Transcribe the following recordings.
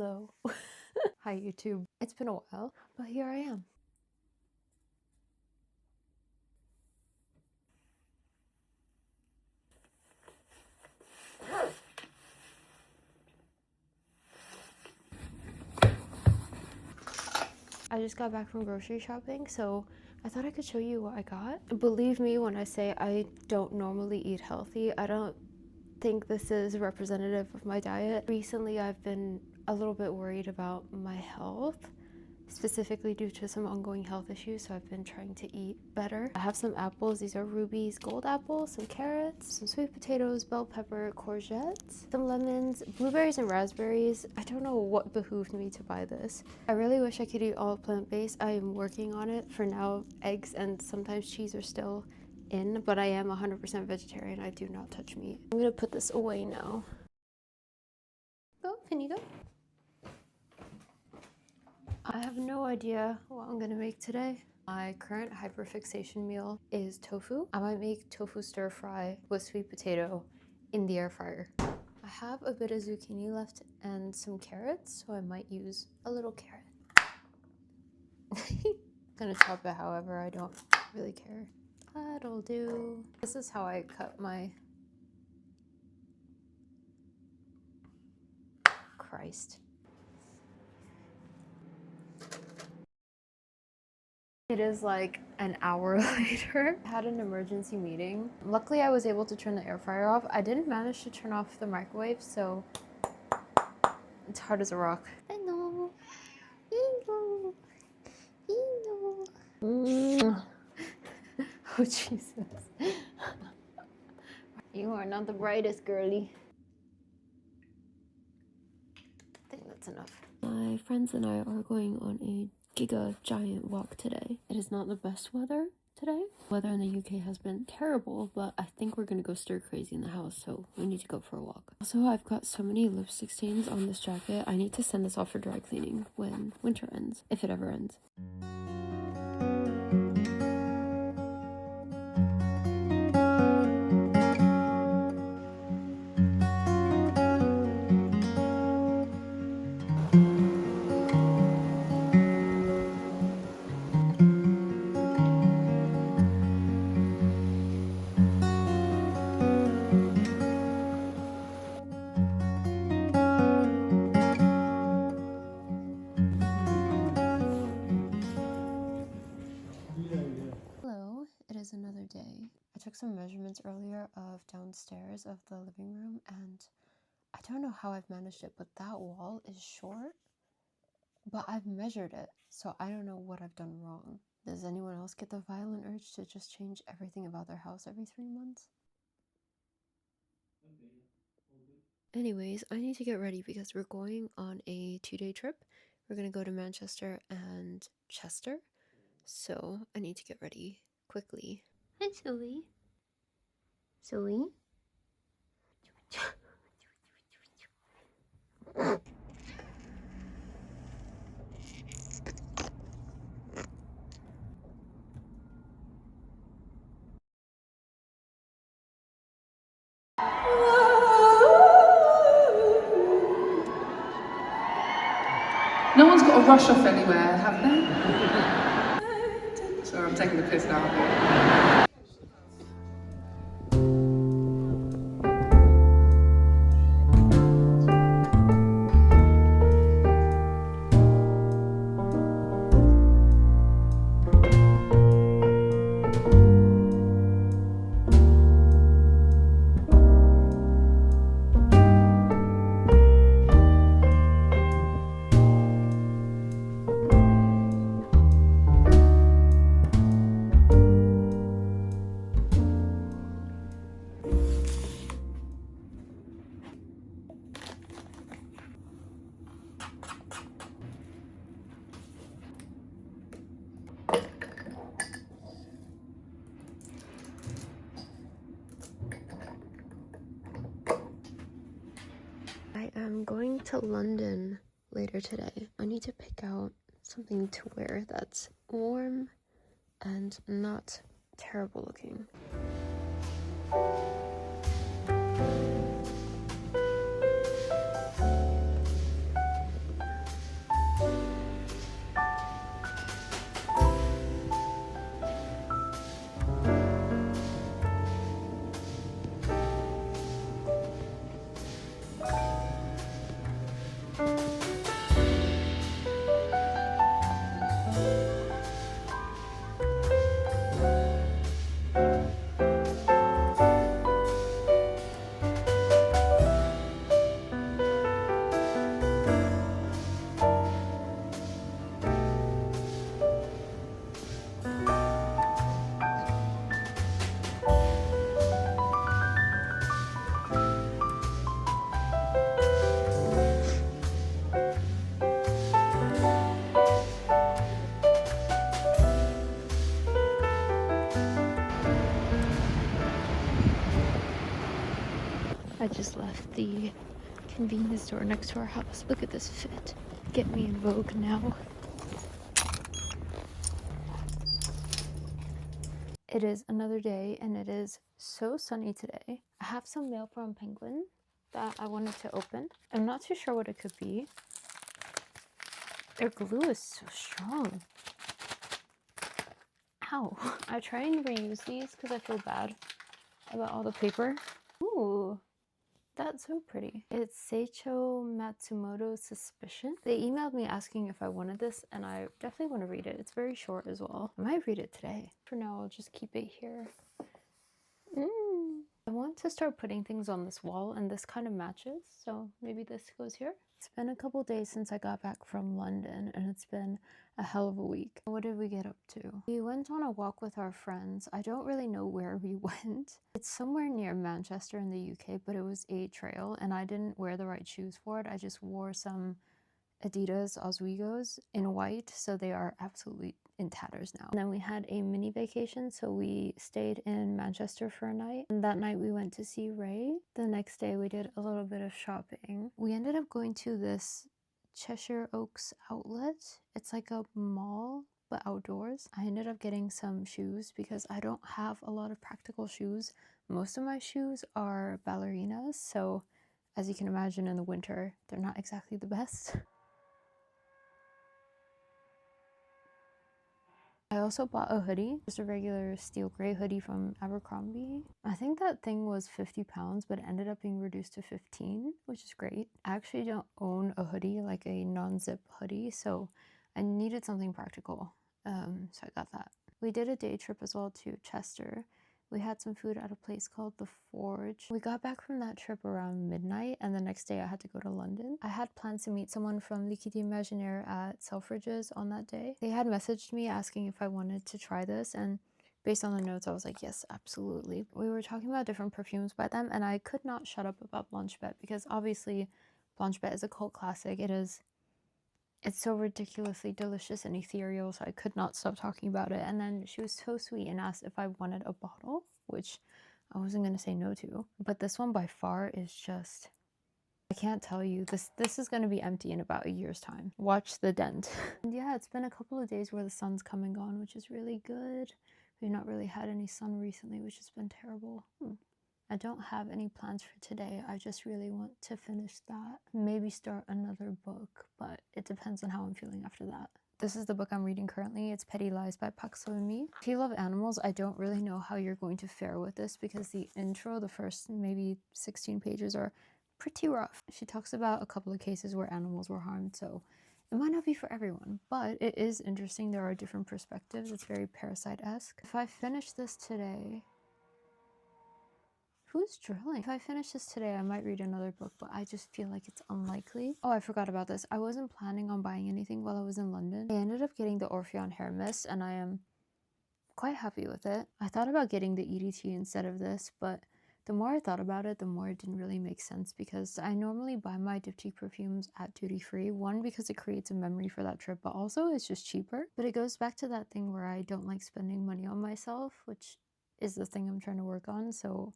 Hello. Hi YouTube. It's been a while, but here I am. I just got back from grocery shopping, so I thought I could show you what I got. Believe me when I say I don't normally eat healthy. I don't think this is representative of my diet. Recently, I've been a little bit worried about my health, specifically due to some ongoing health issues, so I've been trying to eat better. I have some apples. These are Ruby's gold apples, some carrots, some sweet potatoes, bell pepper, courgettes, some lemons, blueberries and raspberries. I don't know what behooved me to buy this. I really wish I could eat all plant-based. I am working on it. For now, eggs and sometimes cheese are still in, but I am 100% vegetarian. I do not touch meat. I'm gonna put this away now. Go, can you go? I have no idea what I'm gonna make today. My current hyperfixation meal is tofu. I might make tofu stir fry with sweet potato in the air fryer. I have a bit of zucchini left and some carrots, so I might use a little carrot. I'm gonna chop it however, I don't really care. That'll do. This is how I cut my... Christ. It is like an hour later. I had an emergency meeting. Luckily, I was able to turn the air fryer off. I didn't manage to turn off the microwave, so it's hard as a rock. Hello. Hello. Hello. Oh, Jesus. You are not the brightest, girly. I think that's enough. My friends and I are going on a giga giant walk today. It is not the best weather today. Weather in the UK has been terrible, but I think we're gonna go stir crazy in the house, so we need to go for a walk. Also, I've got so many lipstick stains on this jacket. I need to send this off for dry cleaning when winter ends, if it ever ends. Hello, it is another day. I took some measurements earlier of downstairs of the living room, and I don't know how I've managed it, but that wall is short, but I've measured it, so I don't know what I've done wrong. Does anyone else get the violent urge to just change everything about their house every 3 months? Anyways, I need to get ready because we're going on a 2-day trip. We're gonna go to Manchester and Chester, so I need to get ready quickly. Hi, Sully. Sully? No one's got to rush off anywhere, have they? Sorry, I'm taking the piss now. I am going to London later today. I need to pick out something to wear that's warm and not terrible looking. I just left the convenience store next to our house. Look at this fit. Get me in vogue now. It is another day and it is so sunny today. I have some mail from Penguin that I wanted to open. I'm not too sure what it could be. Their glue is so strong. Ow. I try and reuse these because I feel bad about all the paper. Ooh, that's so pretty. It's Seicho Matsumoto's Suspicion. They emailed me asking if I wanted this, and I definitely want to read it. It's very short as well. I might read it today. For now, I'll just keep it here. I want to start putting things on this wall, and this kind of matches, so maybe this goes here. It's been a couple days since I got back from London, and it's been a hell of a week. What did we get up to? We went on a walk with our friends. I don't really know where we went. It's somewhere near Manchester in the UK, but it was a trail, and I didn't wear the right shoes for it. I just wore some Adidas Oswegos in white, so they are absolutely in tatters now. And then we had a mini vacation, so we stayed in Manchester for a night. And that night we went to see Ray. The next day we did a little bit of shopping. We ended up going to this Cheshire Oaks outlet. It's like a mall, but outdoors. I ended up getting some shoes because I don't have a lot of practical shoes. Most of my shoes are ballerinas, so as you can imagine in the winter, they're not exactly the best. I also bought a hoodie, just a regular steel gray hoodie from Abercrombie. I think that thing was £50, but it ended up being reduced to 15, which is great. I actually don't own a hoodie, like a non-zip hoodie, so I needed something practical, so I got that. We did a day trip as well to Chester. We had some food at a place called The Forge. We got back from that trip around midnight, and the next day I had to go to London. I had plans to meet someone from Liquide Imaginaire at Selfridges on that day. They had messaged me asking if I wanted to try this, and based on the notes, I was like, yes, absolutely. We were talking about different perfumes by them, and I could not shut up about Blanche Bette because obviously Blanche Bette is a cult classic. It's so ridiculously delicious and ethereal, so I could not stop talking about it. And then she was so sweet and asked if I wanted a bottle, which I wasn't going to say no to. But this one by far is just, I can't tell you, this is going to be empty in about a year's time. Watch the dent. And yeah, it's been a couple of days where the sun's come and gone, which is really good. We've not really had any sun recently, which has been terrible. I don't have any plans for today. I just really want to finish that. Maybe start another book, but it depends on how I'm feeling after that. This is the book I'm reading currently. It's Petty Lies by Pak So-mi. If you love animals, I don't really know how you're going to fare with this because the intro, the first maybe 16 pages are pretty rough. She talks about a couple of cases where animals were harmed, so it might not be for everyone, but it is interesting. There are different perspectives. It's very Parasite-esque. If I finish this today... Who's drilling? If I finish this today, I might read another book, but I just feel like it's unlikely. Oh, I forgot about this. I wasn't planning on buying anything while I was in London. I ended up getting the Orpheon hair mist, and I am quite happy with it. I thought about getting the EDT instead of this, but the more I thought about it, the more it didn't really make sense because I normally buy my diptyque perfumes at duty free. One, because it creates a memory for that trip, but also it's just cheaper. But it goes back to that thing where I don't like spending money on myself, which is the thing I'm trying to work on, so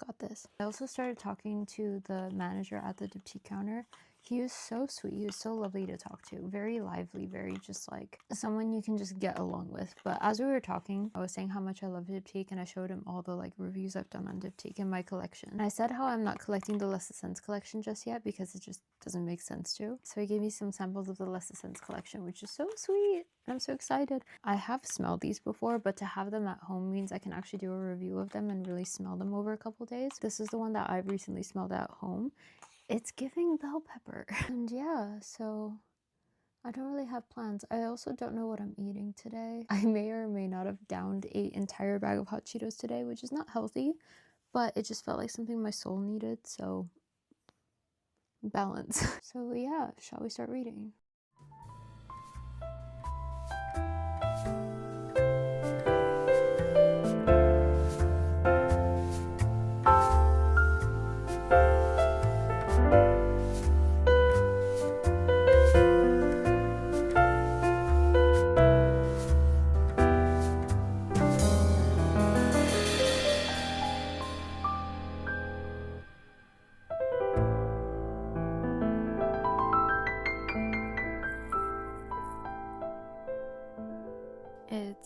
got this. I also started talking to the manager at the diptyque counter. He was so sweet. He was so lovely to talk to. Very lively, very just like someone you can just get along with. But as we were talking, I was saying how much I love diptyque, and I showed him all the like reviews I've done on diptyque in my collection. And I said how I'm not collecting the Less Sense collection just yet because it just doesn't make sense to. So he gave me some samples of the Less Sense collection, which is so sweet. I'm so excited. I have smelled these before, but to have them at home means I can actually do a review of them and really smell them over a couple days. This is the one that I've recently smelled at home. It's giving bell pepper. And yeah, so I don't really have plans. I also don't know what I'm eating today. I may or may not have downed an entire bag of hot Cheetos today, which is not healthy, but it just felt like something my soul needed, so balance. So yeah, shall we start reading?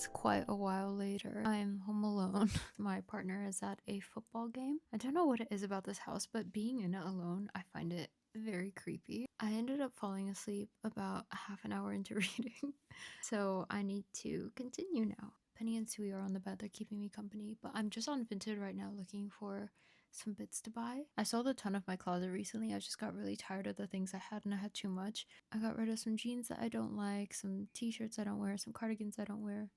It's quite a while later. I'm home alone. My partner is at a football game. I don't know what it is about this house, but being in it alone, I find it very creepy. I ended up falling asleep about half an hour into reading, so I need to continue now. Penny and Sui are on the bed, they're keeping me company, but I'm just on Vinted right now looking for some bits to buy. I sold a ton of my closet recently. I just got really tired of the things I had and I had too much. I got rid of some jeans that I don't like, some t-shirts I don't wear, some cardigans I don't wear.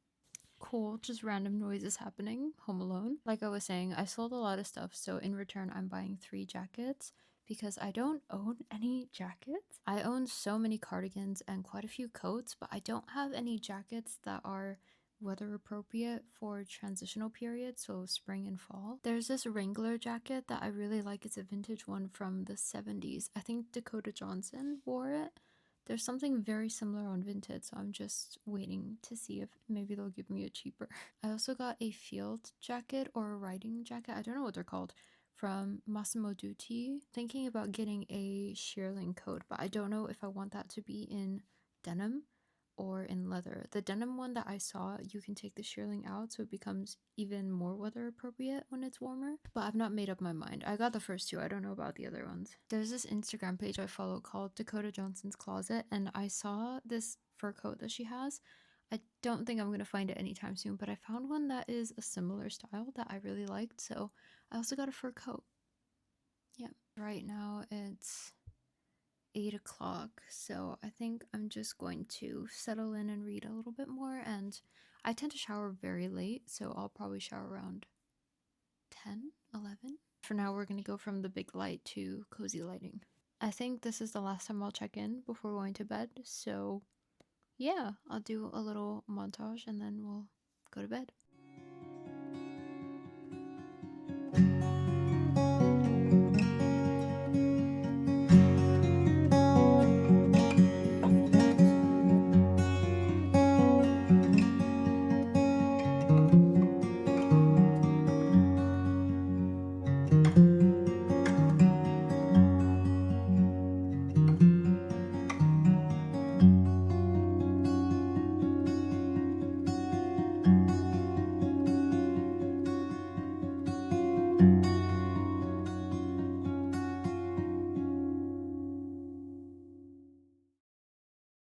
Cool, just random noises happening, home alone. Like I was saying, I sold a lot of stuff, so in return I'm buying 3 jackets because I don't own any jackets. I own so many cardigans and quite a few coats, but I don't have any jackets that are weather appropriate for transitional periods, so spring and fall. There's this Wrangler jacket that I really like. It's a vintage one from the 70s. I think Dakota Johnson wore it. There's something very similar on Vinted, so I'm just waiting to see if maybe they'll give me a cheaper. I also got a field jacket or a riding jacket, I don't know what they're called, from Massimo Dutti. Thinking about getting a shearling coat, but I don't know if I want that to be in denim or in leather. The denim one that I saw, you can take the shearling out so it becomes even more weather appropriate when it's warmer, but I've not made up my mind. I got the first 2, I don't know about the other ones. There's this Instagram page I follow called Dakota Johnson's Closet, and I saw this fur coat that she has. I don't think I'm gonna find it anytime soon, but I found one that is a similar style that I really liked, so I also got a fur coat. Yeah, right now it's 8 o'clock, so I think I'm just going to settle in and read a little bit more, and I tend to shower very late, so I'll probably shower around 10, 11. For now, we're going to go from the big light to cozy lighting. I think this is the last time I'll check in before going to bed, so yeah, I'll do a little montage and then we'll go to bed.